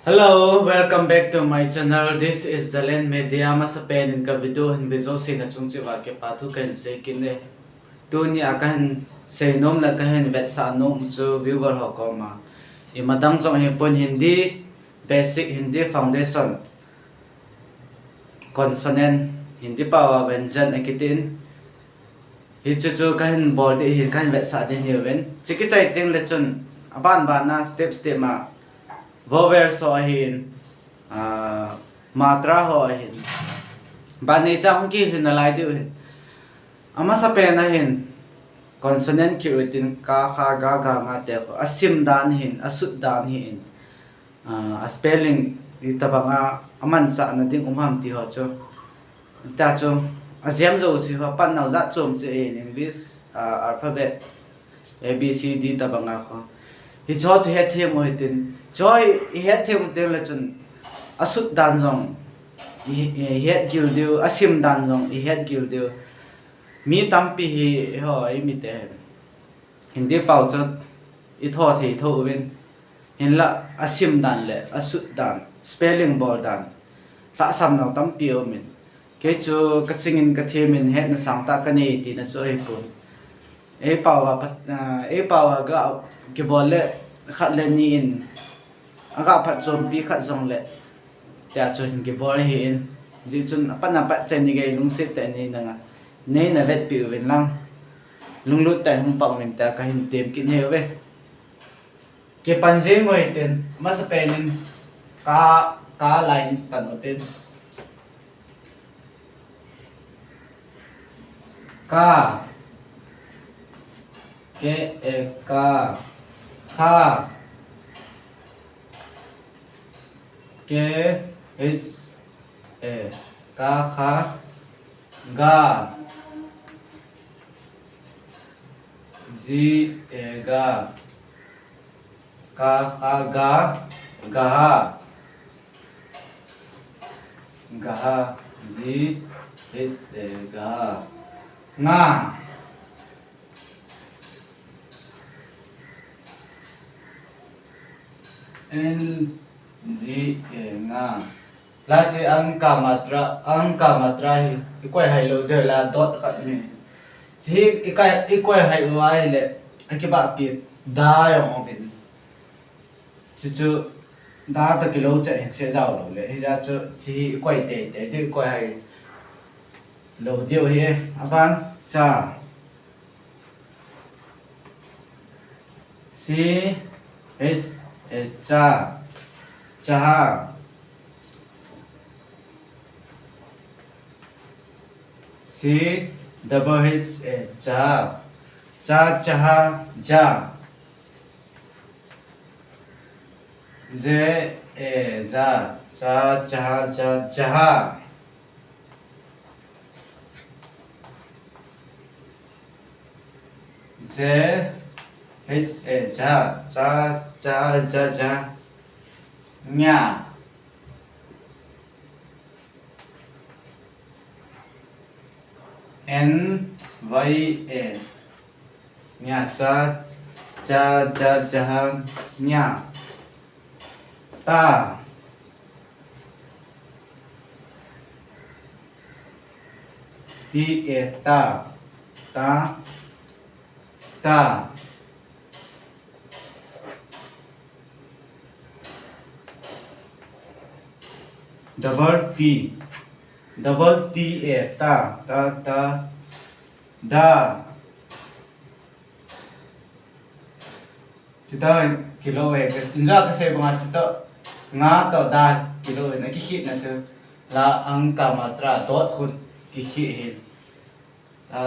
Hello, welcome back to my channel. This is Zalen Media. Masapen in ka video hin video sin na chung chiwa ke patu kan se kine. Tu ni akan se nom la kahen vet sa nom chu viewer ho ko ma. I madang song he pon Hindi basic Hindi foundation. Consonant Hindi paova vyanjan akitin. Hi chu kahen bol de hi kahen vet sa din hi ven. Chiki chai ting le chun aban na step ma. Vowel so hin matra ho hin ba ne cha hong ki hin alai du hin ama sa pe na hin consonant ki utin ka kha ga ga nga te ko asim dan hin asut dan hin a spelling di tabanga aman cha na ding umham ti ho cho ta cho asiam zo si ho pan nau za chom che in english alphabet a b c d tabanga ko hi cho chu he the mo tin joy het thêm tên là chun asut dan jong het gil diu asim dan jong het gil diu mi tampi hi ho ai mi te hindi pau cho I tho thei tho win hin la asim dan le asut dan spelling ball dan ta sam no tampi o min ke chu ka chingin ka the min het na sang ta ka nei ti na cho ai pun e pawa ga ke bolle khat le ni in aga phat chom pi khat jong le ta chun ke bor hi in ji chun pan na pa chen ni ge lung sit ta ni na nei na vet pi wen lang lung lut ta hung pang min ta ka hin tem kin he we ke pan je mo iten ma sa penin ka line pan oten ka ke ka kha ke is ka kha ga ji ga ka kha ga ga ji is ga nga n G nga la si angka matra hi ikoi hai lo de la dot khat ni ji ikoi hai wa hi le akiba pi da yong bin chu da ta kilo cha se jao lo le hi ja chu ji ikoi te de ikoi hai lo dio hi aban cha si is cha cha C double H cha cha ja Z za cha jaha Z H ja nya N Y A nya cha nya ta ta double T ta da chita kilo he ke inja ka se ba chita nga to da kilo na ki hit na chu la angka matra dot khut ki hit he ta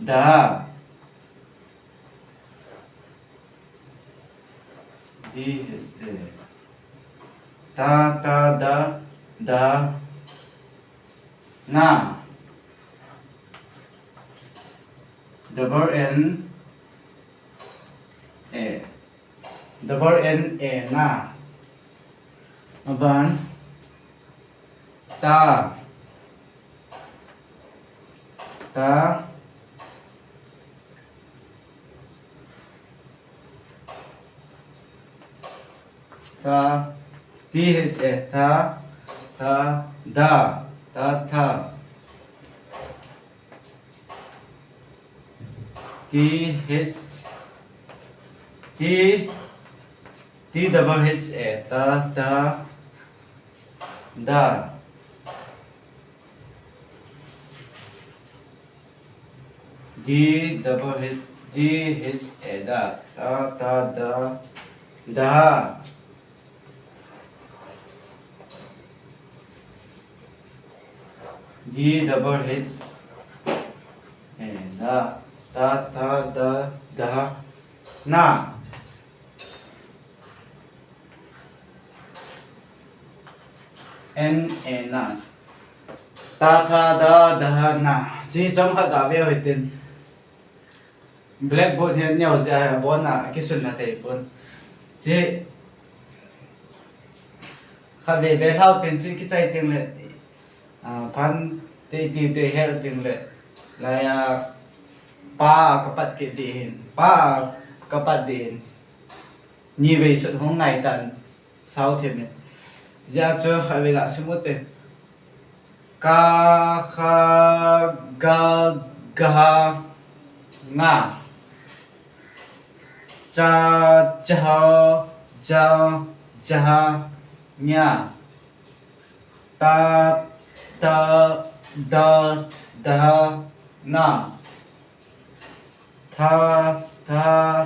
da D is da na double N A na aban ta tha tha tha tha da tha tha t double h a ta ta da d double h d h a da ta ta da da d double h a da ta ta da da na n a na ta tha da da na chỉ trong khát đã về hồi tin blackboard hiện nhiều giờ bốn là cái xuân là thầy bốn chỉ khát về thao tiền chỉ cái chạy tiền lệ phan tê hết tiền lệ là pa kapat cái tiền pa kapat tiền như vậy sự hôm ngày tận sau thêm giờ cho khát về lại xem một tiền ka kha ga ga nga cha cha ja ja nya ta ta da da na tha tha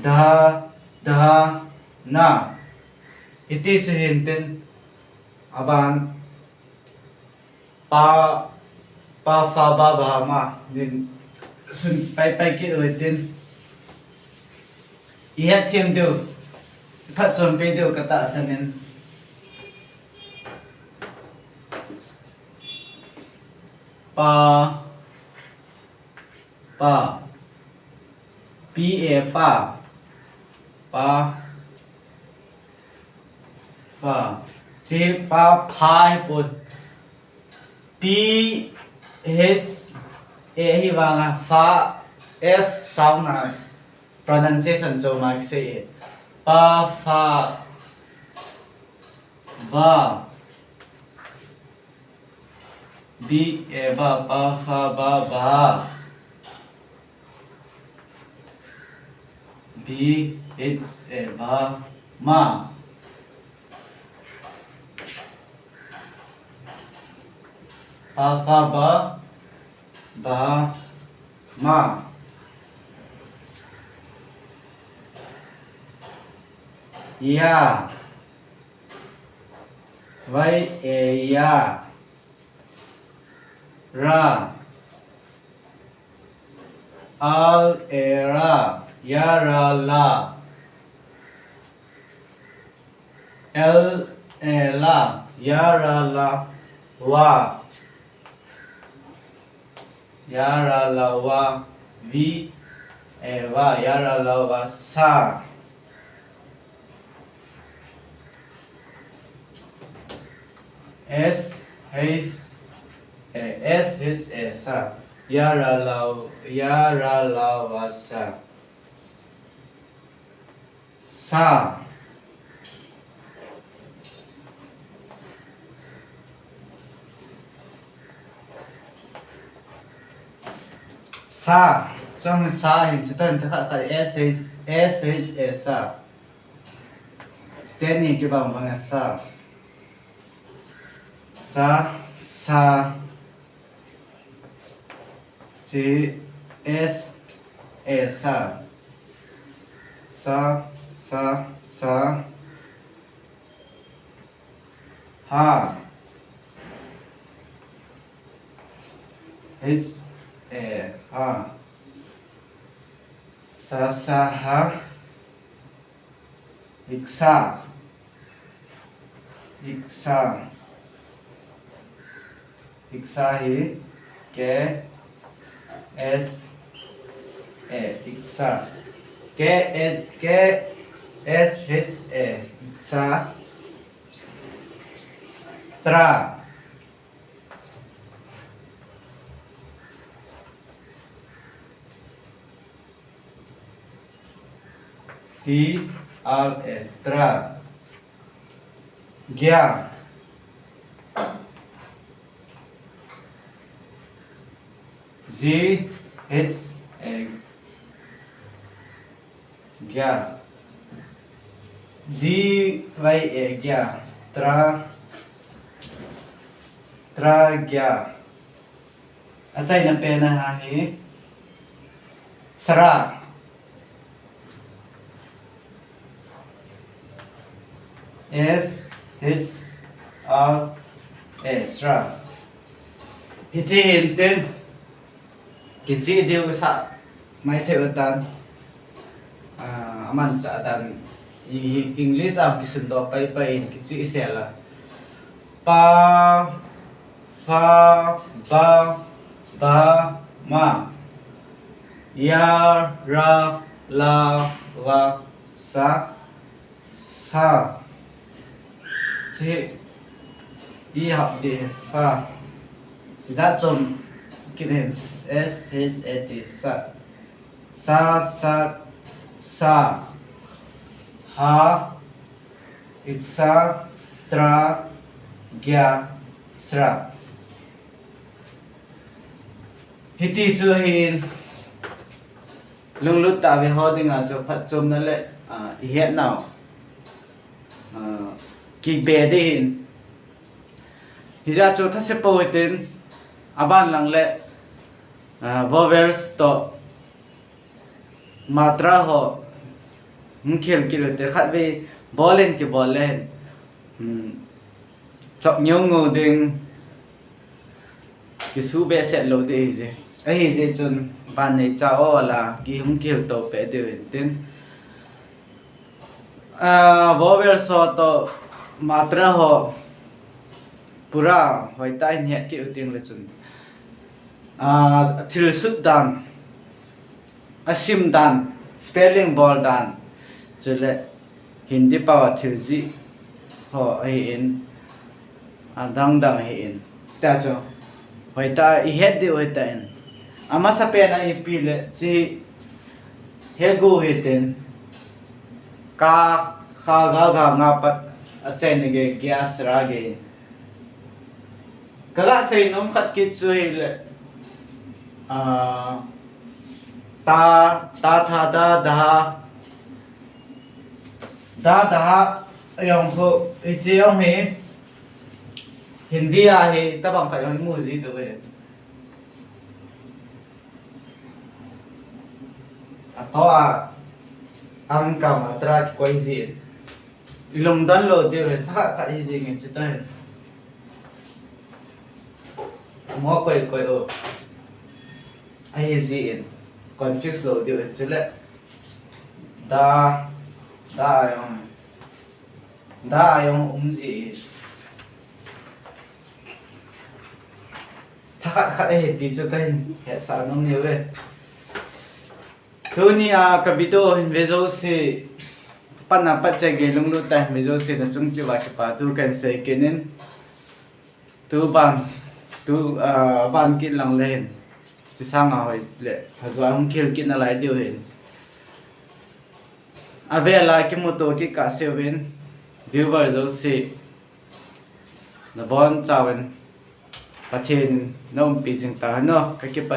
da da na iti chu hin tin aban pa fa ba ba ma din sun pai ki oi tin i hat thiam do phat chon pe do ka ta sanin pa p a pa fa che pa phai put p h a hi wanga fa f sound na pronunciation so ma ki say pa fa ba b a ba pa fa ba ba b h a ba ma pa fa ba ma ya vai e ya ra al e ra ya ra la l e la ya ra la wa ya ra la wa v e va ya ra la wa sa s h sa ya ra la wa sa sa trong sa hình chữ tân thật là s sa tên cái bằng bằng sa chữ s sa ha h ha sa ha iksa hi ke s iksa iksa tra t r tra Gia G H A Gia G Y A Gia Tra Gia Achai na pena ha hi Sara S H R A Sra Hichi hintin Kichi diu sa mai theo tan aman sa tan English am kisundo pai kichi sela pa fa ba ma ya ra la va sa chi đi học đi sa chỉ ra chồng cái này s h a t sa ha iksa tra gya sra hiti chu hin lung lut ta ve ho ding a chu phat chom na le I het nào ki be de hin hi ja chu tha se po tin aban lang le vowels to matra ho khel ki te khat ve bolen ki bolen chok nyong ngo ding ki su be se lo de je ai je chun ban nei cha o la ki hum khel to pe de tin vowels so to matra ho pura hoi tai net ki uting le chun thil sut dan asim dan spelling ball dan chule hindi pa thil ji ho ai in dang ai in ta cho hoi ta I het de hoi ta in ama sa pe na I pi le chi he go hiten ka kha ga nga pat achai ne ge gas ra ge kala sei nom khat ki chu hi le ta tha da yong ho chi yong he hindi a he ta bang phải mu gì to he to ang ka matra ki koi ji ilong dan lo de he tha sa hi ji nge chi ta he mo koi o ai ji in confuse lo de he chule da yong ji thắc khát ấy thì cho cái hệ sản nông nhiều đấy thôi ni cái video hình video si pan na pat chạy cái lung lút tay video si là chúng chỉ vài cái tu cần xây cái nên tu ban kỹ năng lên chỉ sang hỏi lệ phải rồi không kêu kỹ năng lại điều hình về lại cái mô tô cái cả siêu bên viewer rồi si là bon chào bênประเทศน้องปีจึงตาเนาะก็เก็บไป